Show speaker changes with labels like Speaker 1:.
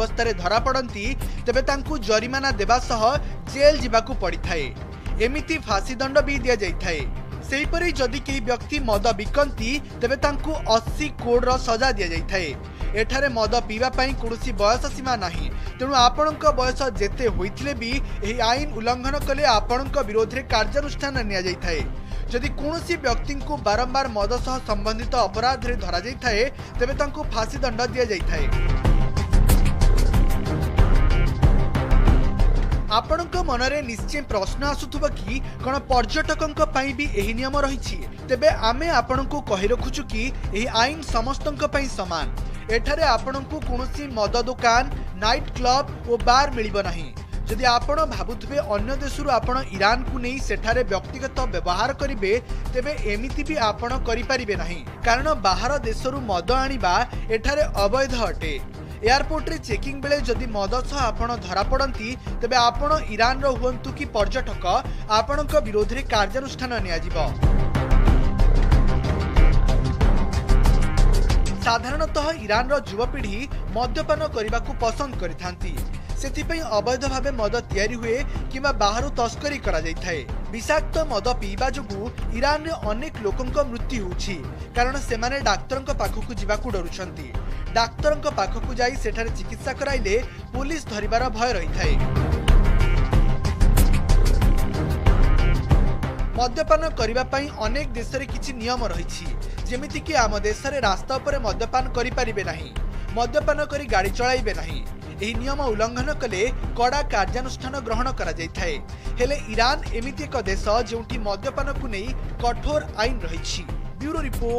Speaker 1: अवस्था धरा पड़ती तेबे तांकु जरिमाना देबा सह जेल जिबाकु पड़िथाए। एमिति फांसी दंड भी दिया जाइथाए। सेहीपरि जदि केही व्यक्ति मद बिकंती तेबे तांकु 80 कोड़ सजा दिया जाइथाए। एठारे मद पीवा पई कोनोसी बयस सीमा नाही, तेणु आपणक बयस जेते होइथिले भी एही आईन उल्लंघन कले आपणक विरोध रे कार्यानुष्ठान निया जाइथाए। जदि कोनोसी व्यक्ति को बारंबार मद सह संबंधित अपराध रे धरा जाइथाए तेबे तांकु फांसी दंड दिया जाइथाए। आपणक मनरे निश्चय प्रश्न आसुथुबा कि कोन पर्यटकंक पई भी एही नियम रहिछि। तेबे आमे आपणको कहि रखुछु कि एही आईन समस्तंक पई समान। एठारे आपणको कोनोसी मद दुकान, नाइट क्लब और बार मिलिबो नाही। जदि आपण भाबुथबे अन्य देशरु आपण ईरान को नहीं सेठारे व्यक्तिगत व्यवहार करिवे तेबे एमिति भी आपण करि परिबे नाही, कारण बाहर देशरु मद आनिबा एठारे अवैध अटे। एयरपोर्ट रे चेकिंग बेले जदि मद सह आपण धरा पड़ती तेबे आपण ईरान रो हुंतु कि पर्यटक आपणक विरोध रे कार्यानुष्ठान नियाजिबो। साधारणतः ईरान रो युवपीढ़ी मद्यपान करने को पसंद करिथांती। सेथिपई अवैध भावे मद तैयारी हुए किंबा बाहरु तस्करी करा जाइथाए। विषाक्त मद पीवा जोगु ईरान रे अनेक लोकंक मृत्यु होउछि, कारण सेमाने डाक्तरंक पाखकु जिबाकु डरुछंती। डाक्तरंक पाखकु जाई सेठारे चिकित्सा कराइले पुलिस धरिबार भय रहिथाए। मद्यपान करिबा पई अनेक देश रे किछि नियम रहिछि, जेमिति कि आम देश रे रास्ता उपरे मद्यपान करि परिबे नाही, मद्यपान करी गाड़ी चलाइबे नाही। एही नियम उल्लंघन कले कड़ा कार्यानुष्ठान ग्रहण करा जाइथाए। हेले ईरान एमिति एक देश जेउठी मद्यपान को नहीं कठोर आईन रहिछि। Bureau report.